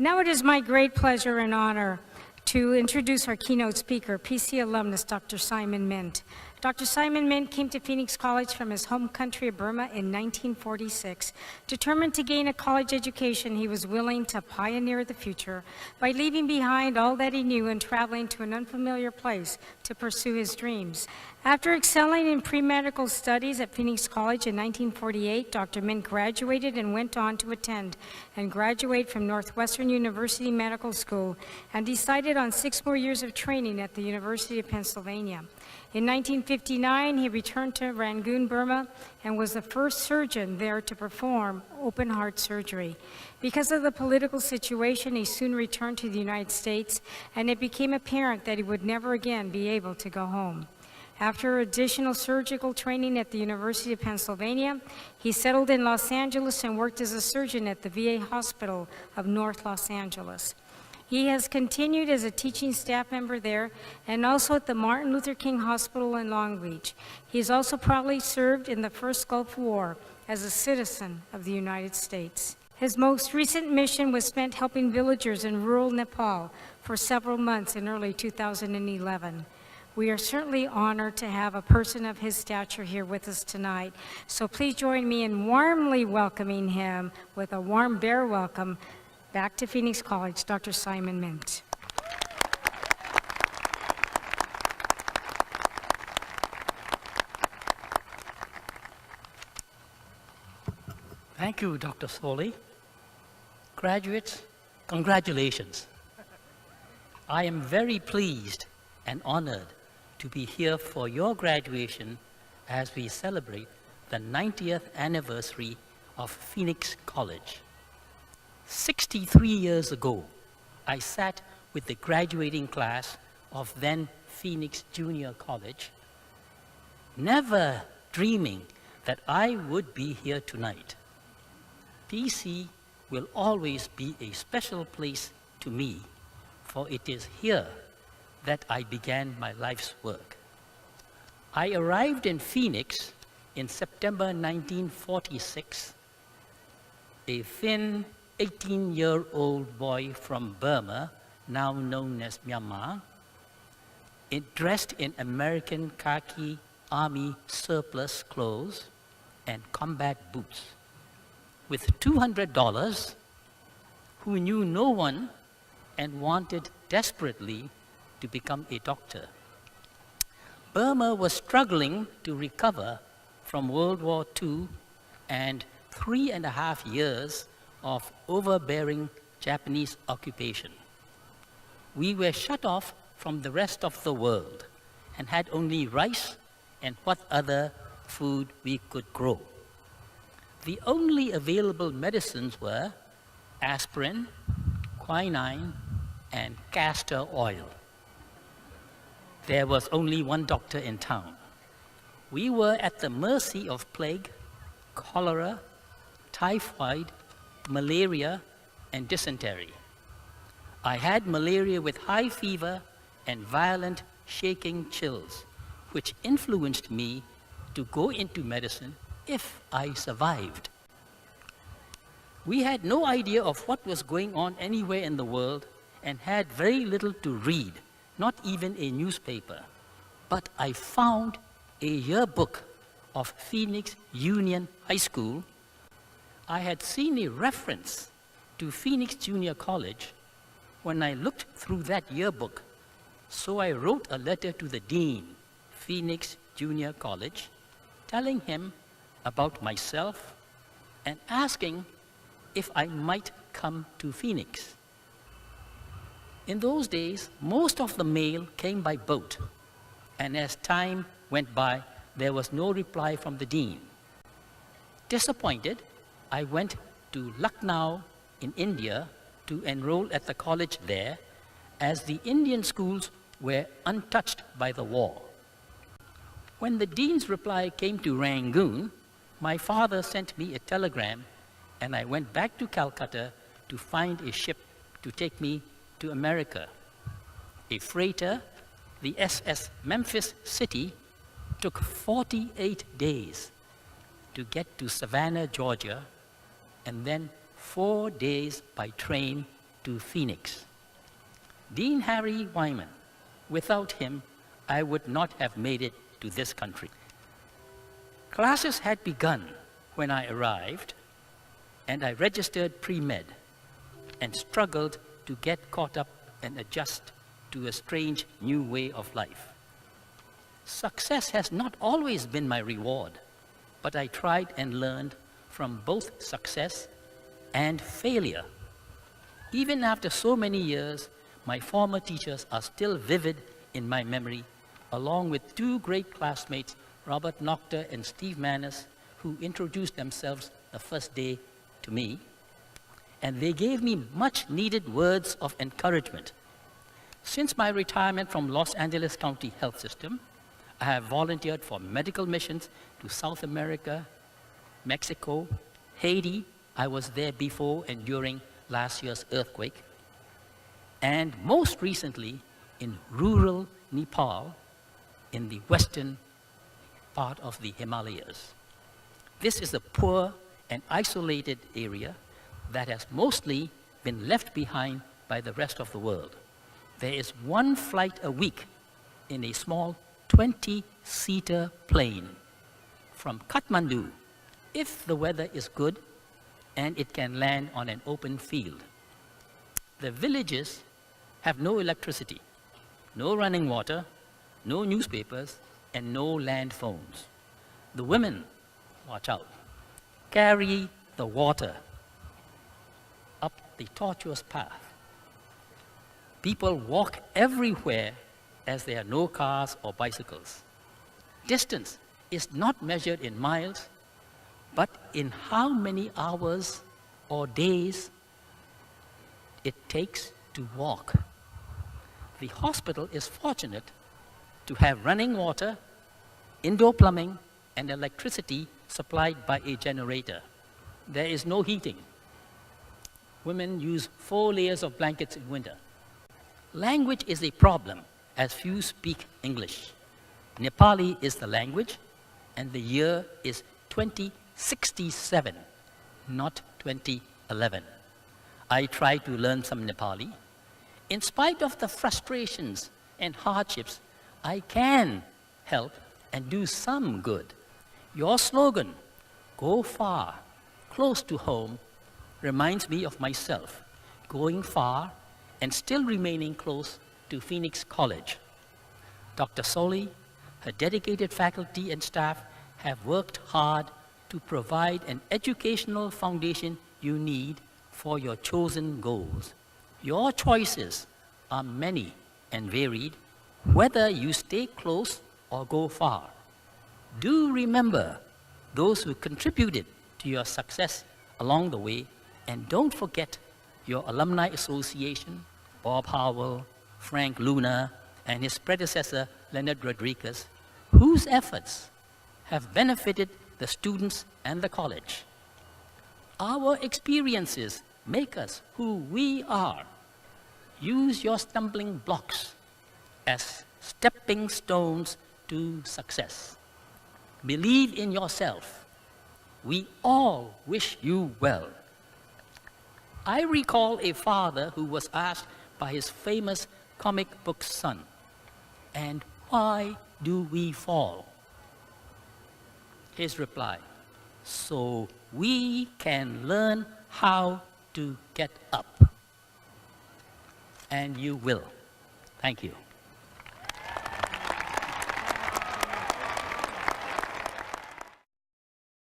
Now it is my great pleasure and honor to introduce our keynote speaker, PC alumnus Dr. Simon Mint. Dr. Simon Mint came to Phoenix College from his home country of Burma in 1946. Determined to gain a college education, he was willing to pioneer the future by leaving behind all that he knew and traveling to an unfamiliar place to pursue his dreams. After excelling in pre-medical studies at Phoenix College in 1948, Dr. Mint graduated and went on to attend and graduate from Northwestern University Medical School and decided on 6 more years of training at the University of Pennsylvania. In 1959, he returned to Rangoon, Burma, and was the first surgeon there to perform open heart surgery. Because of the political situation, he soon returned to the United States, and it became apparent that he would never again be able to go home. After additional surgical training at the University of Pennsylvania, he settled in Los Angeles and worked as a surgeon at the VA Hospital of North Los Angeles. He has continued as a teaching staff member there and also at the Martin Luther King Hospital in Long Beach. He has also proudly served in the first Gulf War as a citizen of the United States. His most recent mission was spent helping villagers in rural Nepal for several months in early 2011. We are certainly honored to have a person of his stature here with us tonight. So please join me in warmly welcoming him with a warm bear welcome back to Phoenix College, Dr. Simon Mint. Thank you, Dr. Foley. Graduates, congratulations. I am very pleased and honored to be here for your graduation as we celebrate the 90th anniversary of Phoenix College. 63 years ago, I sat with the graduating class of then Phoenix Junior College, never dreaming that I would be here tonight. PC will always be a special place to me, for it is here that I began my life's work. I arrived in Phoenix in September 1946, a thin 18-year-old boy from Burma, now known as Myanmar, dressed in American khaki army surplus clothes and combat boots, with $200, who knew no one and wanted desperately to become a doctor. Burma was struggling to recover from World War II and 3.5 years of overbearing Japanese occupation. We were shut off from the rest of the world and had only rice and what other food we could grow. The only available medicines were aspirin, quinine, and castor oil. There was only one doctor in town. We were at the mercy of plague, cholera, typhoid, malaria, and dysentery. I had malaria with high fever and violent shaking chills, which influenced me to go into medicine if I survived. We had no idea of what was going on anywhere in the world and had very little to read, not even a newspaper. But I found a yearbook of Phoenix Union High School. I had seen a reference to Phoenix Junior College when I looked through that yearbook. So I wrote a letter to the dean, Phoenix Junior College, telling him about myself and asking if I might come to Phoenix. In those days, most of the mail came by boat, and as time went by, there was no reply from the dean. Disappointed, I went to Lucknow in India to enroll at the college there, as the Indian schools were untouched by the war. When the dean's reply came to Rangoon, my father sent me a telegram, and I went back to Calcutta to find a ship to take me to America. A freighter, the SS Memphis City, took 48 days to get to Savannah, Georgia, and then 4 days by train to Phoenix. Dean Harry Wyman, without him, I would not have made it to this country. Classes had begun when I arrived, and I registered pre-med and struggled to get caught up and adjust to a strange new way of life. Success has not always been my reward, but I tried and learned from both success and failure. Even after so many years, my former teachers are still vivid in my memory, along with two great classmates, Robert Nocter and Steve Maness, who introduced themselves the first day to me, and they gave me much needed words of encouragement. Since my retirement from Los Angeles County Health System, I have volunteered for medical missions to South America, Mexico, Haiti. I was there before and during last year's earthquake, and most recently in rural Nepal in the western part of the Himalayas. This is a poor and isolated area that has mostly been left behind by the rest of the world. There is one flight a week in a small 20-seater plane from Kathmandu, if the weather is good and it can land on an open field. The villages have no electricity, no running water, no newspapers, and no land phones. The women, watch out, carry the water up the tortuous path. People walk everywhere as there are no cars or bicycles. Distance is not measured in miles, but in how many hours or days it takes to walk. The hospital is fortunate to have running water, indoor plumbing, and electricity supplied by a generator. There is no heating. Women use 4 layers of blankets in winter. Language is a problem, as few speak English. Nepali is the language, and the year is 2067, not 2011. I tried to learn some Nepali. In spite of the frustrations and hardships, I can help and do some good. Your slogan, "Go far, close to home," reminds me of myself, going far and still remaining close to Phoenix College. Dr. Soli, her dedicated faculty and staff have worked hard to provide an educational foundation you need for your chosen goals. Your choices are many and varied, whether you stay close or go far. Do remember those who contributed to your success along the way, and don't forget your Alumni Association, Bob Howell, Frank Luna, and his predecessor, Leonard Rodriguez, whose efforts have benefited the students and the college. Our experiences make us who we are. Use your stumbling blocks as stepping stones to success. Believe in yourself. We all wish you well. I recall a father who was asked by his famous comic book son, "And why do we fall?" His reply, "So we can learn how to get up." And you will. Thank you.